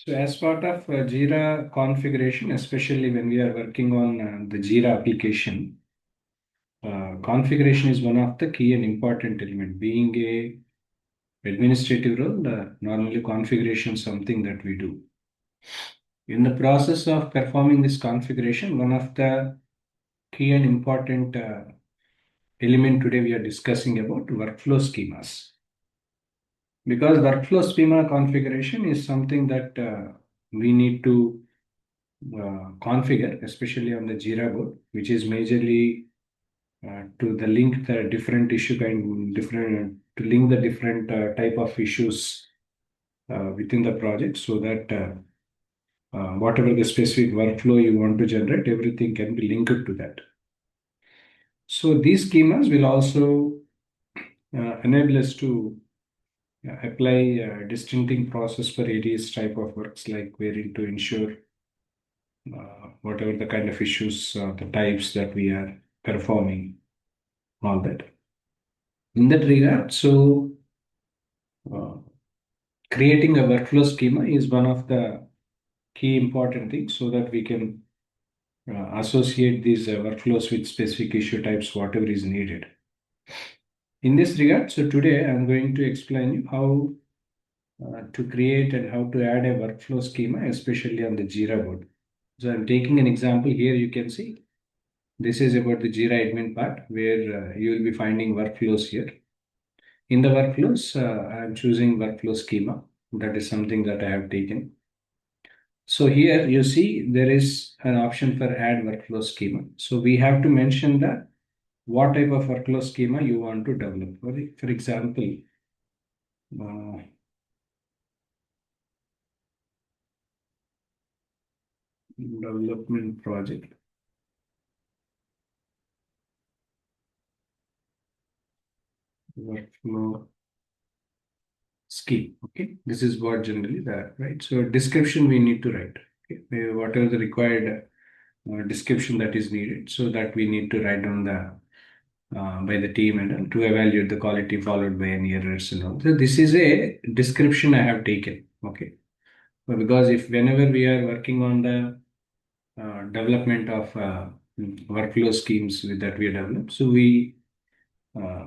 So as part of Jira configuration, especially when we are working on the Jira application, configuration is one of the key and important element. Being a administrative role, normally configuration is something that we do. In the process of performing this configuration, one of the key and important element today we are discussing about workflow schemas. Because workflow schema configuration is something that we need to configure, especially on the Jira board, which is majorly to the link the different issue kind, different to link the different type of issues within the project, so that whatever the specific workflow you want to generate, everything can be linked to that. So these schemas will also enable us to apply distincting process for various type of works, like wherein to ensure whatever the kind of issues, the types that we are performing, all that. In that regard, so uh, creating a workflow schema is one of the key important things, so that we can associate these workflows with specific issue types, whatever is needed. In this regard, so today I'm going to explain you how to create and how to add a workflow schema, especially on the Jira board. So I'm taking an example here. You can see this is about the Jira admin part, where you will be finding workflows here. In the workflows, I'm choosing workflow schema. That is something that I have taken. So here you see there is an option for add workflow schema. So we have to mention that what type of workflow schema you want to develop. For example, uh, development project workflow scheme. Okay, this is what generally that, right? So description we need to write. Okay, whatever the required description that is needed, so that we need to write down the by the team and to evaluate the quality, followed by any errors and all. So this is a description I have taken. Okay, because if whenever we are working on the development of workflow schemes that we develop, so we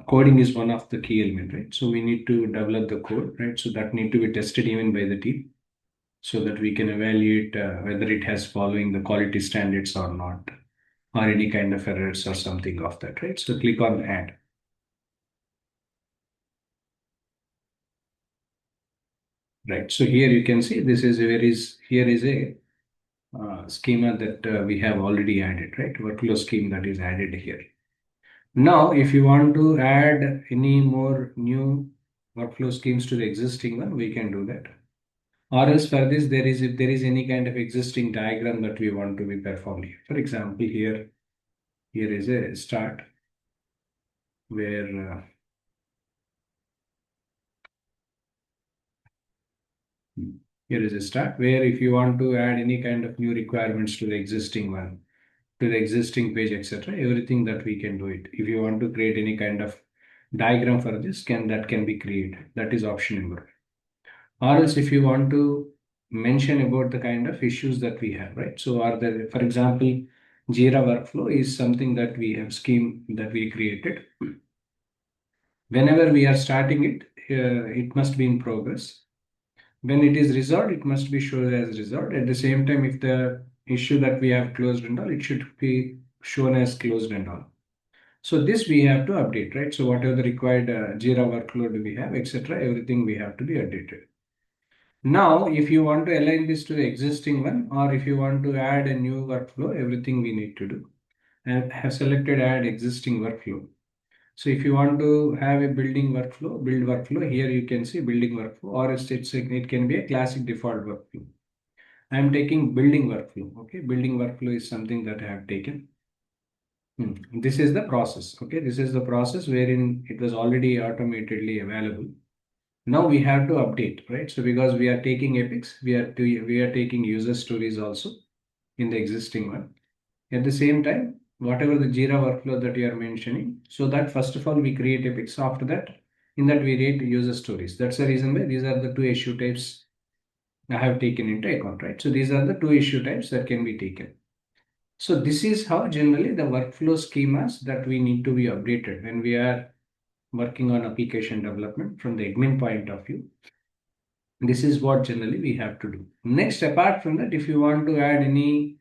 coding is one of the key element, right? So we need to develop the code, right? So that need to be tested even by the team, so that we can evaluate whether it has following the quality standards or not, or any kind of errors or something of that, right? So click on add. Right. So here you can see this is where is here is a schema that we have already added, right? Workflow scheme that is added here. Now, if you want to add any more new workflow schemes to the existing one, we can do that. Or else for this, there is if there is any kind of existing diagram that we want to be performed here. For example, here is a start where here is a start where if you want to add any kind of new requirements to the existing one, to the existing page, etc., everything that we can do it. If you want to create any kind of diagram for this, can be created. That is option number. Or else if you want to mention about the kind of issues that we have, right? So are there, for example, Jira workflow is something that we have scheme that we created. Whenever we are starting it, it must be in progress. When it is resolved, it must be shown as resolved. At the same time, if the issue that we have closed and all, it should be shown as closed and all. So this we have to update, right? So whatever the required Jira workload we have, etc., everything we have to be updated. Now, if you want to align this to the existing one, or if you want to add a new workflow, everything we need to do. And have selected add existing workflow. So if you want to have a build workflow, here you can see building workflow, or it can be a classic default workflow. I am taking building workflow. Okay, building workflow is something that I have taken. This is the process. Okay, this is the process wherein it was already automatically available. Now we have to update, right? So because we are taking epics, we are taking user stories also in the existing one. At the same time, whatever the Jira workflow that you are mentioning, so that first of all we create epics. After that, in that we rate user stories. That's the reason why these are the two issue types I have taken into account, right? So these are the two issue types that can be taken. So this is how generally the workflow schemas that we need to be updated when we are working on application development from the admin point of view. This is what generally we have to do. Next, apart from that, if you want to add any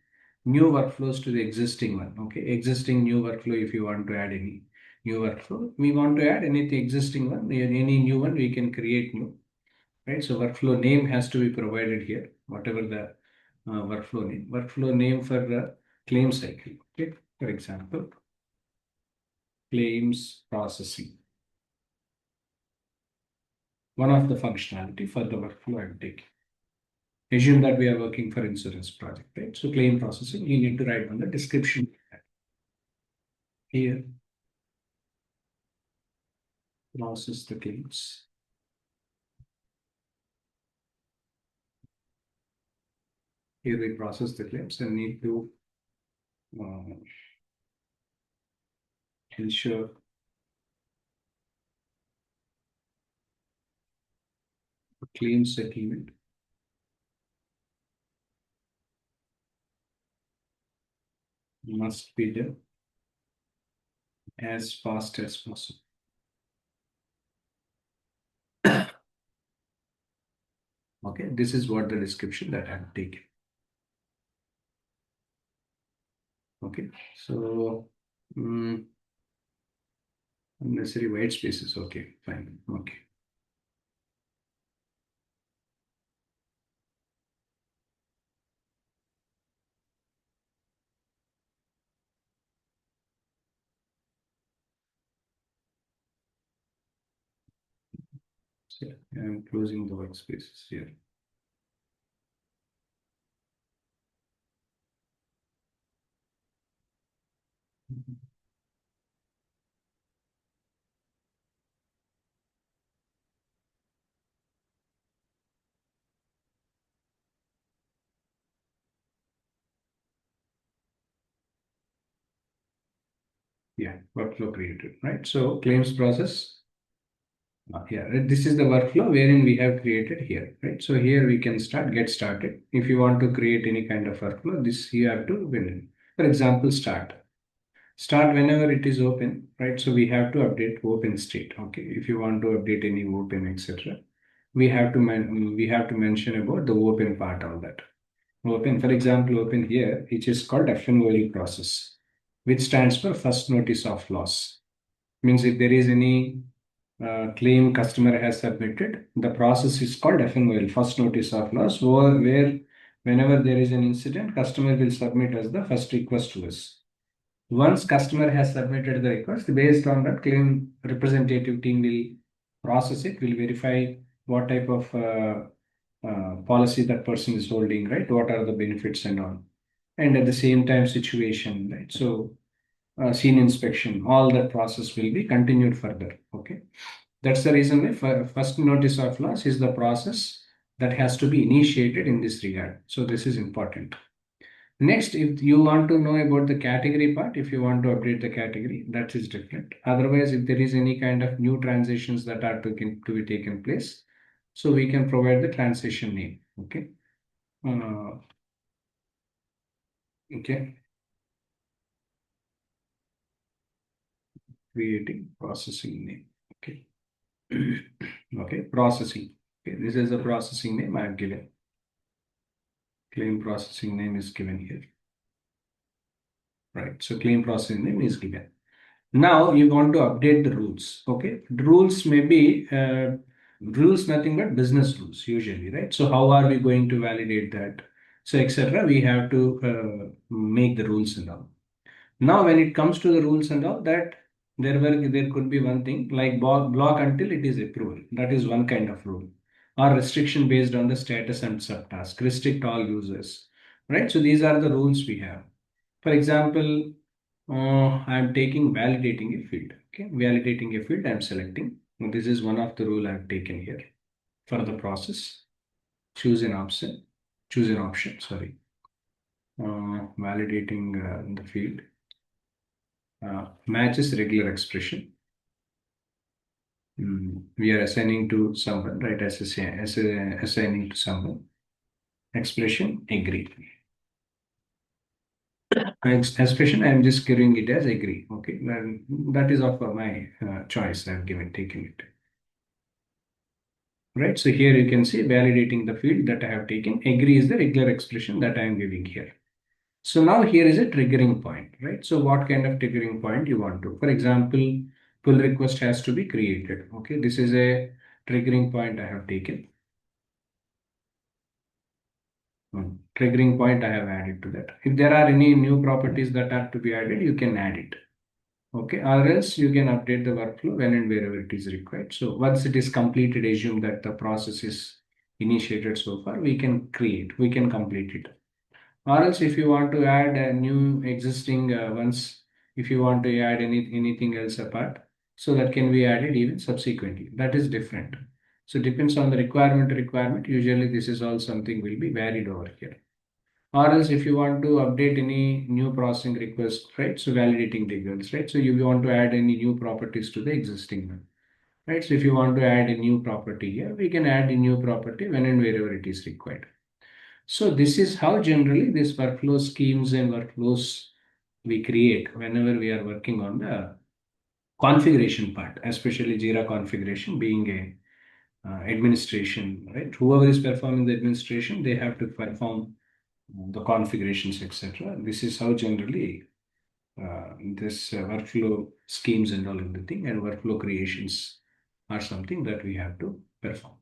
new workflows to the existing one, okay, existing new workflow, if you want to add any new workflow, we want to add anything existing one, any new one, we can create new, right? So workflow name has to be provided here, whatever the workflow name for the claim cycle, okay? For example, claims processing, one of the functionality for the workflow I'm taking. Assume that we are working for insurance project, right? So claim processing, you need to write on the description here, process the claims. Here we process the claims and need to uh, ensure claim settlement must be done as fast as possible. Okay, this is what the description that I have taken. Okay, so unnecessary white spaces. Okay, fine. Okay. So I'm closing the white spaces here. Yeah, workflow created, right? So claims process. Yeah, this is the workflow wherein we have created here, right? So here we can get started. If you want to create any kind of workflow, this you have to win in. For example, start whenever it is open, right? So we have to update open state. Okay, if you want to update any open, etc., we have to mention about the open part of that. Open, for example, open here, which is called FNOL process, which stands for first notice of loss. Means if there is any claim customer has submitted, the process is called FNOL, first notice of loss, where whenever there is an incident, customer will submit as the first request to us. Once customer has submitted the request, based on that, claim representative team will process it, will verify what type of policy that person is holding, right? What are the benefits and all. And at the same time, situation, right? So, scene inspection, all that process will be continued further. Okay. That's the reason why first notice of loss is the process that has to be initiated in this regard. So, this is important. Next, if you want to know about the category part, if you want to update the category, that is different. Otherwise, if there is any kind of new transitions that are to be taken place, so we can provide the transition name. Okay. Uh, okay. Creating processing name. Okay. Okay. Processing. Okay. This is a processing name I have given. Claim processing name is given here. Right. So claim processing name is given. Now you want to update the rules. Okay, rules may be rules nothing but business rules usually, right? So how are we going to validate that? So etc. We have to make the rules and all. Now when it comes to the rules and all that, there could be one thing like block until it is approval. That is one kind of rule, or restriction based on the status and subtask. Restrict all users, right? So these are the rules we have. For example, I'm taking validating a field. Okay, validating a field, I'm selecting. This is one of the rule I've taken here for the process. Choose an option. Choose an option. Sorry. Validating the field matches regular expression. We are assigning to someone, right? Assigning to someone. expression agree. Expression, I am just giving it as agree. Okay, and that is of my choice. I have given taken it. Right. So here you can see validating the field that I have taken. Agree is the regular expression that I am giving here. So now here is a triggering point, right? So what kind of triggering point you want to? For example, pull request has to be created. Okay, this is a triggering point I have taken. Triggering point I have added to that. If there are any new properties that are to be added, you can add it. Okay, or else you can update the workflow when and wherever it is required. So once it is completed, assume that the process is initiated so far, we can complete it. Or else if you want to add a new existing ones, if you want to add anything else apart, so that can be added even subsequently. That is different. So depends on the requirement to requirement. Usually this is all something will be varied over here. Or else if you want to update any new processing request, right? So validating triggers, right? So you want to add any new properties to the existing one, right? So if you want to add a new property here, we can add a new property when and wherever it is required. So this is how generally these workflow schemes and workflows we create whenever we are working on the configuration part, especially Jira configuration being a administration, right? Whoever is performing the administration, they have to perform the configurations, etc. This is how generally this workflow schemes and all everything and workflow creations are something that we have to perform.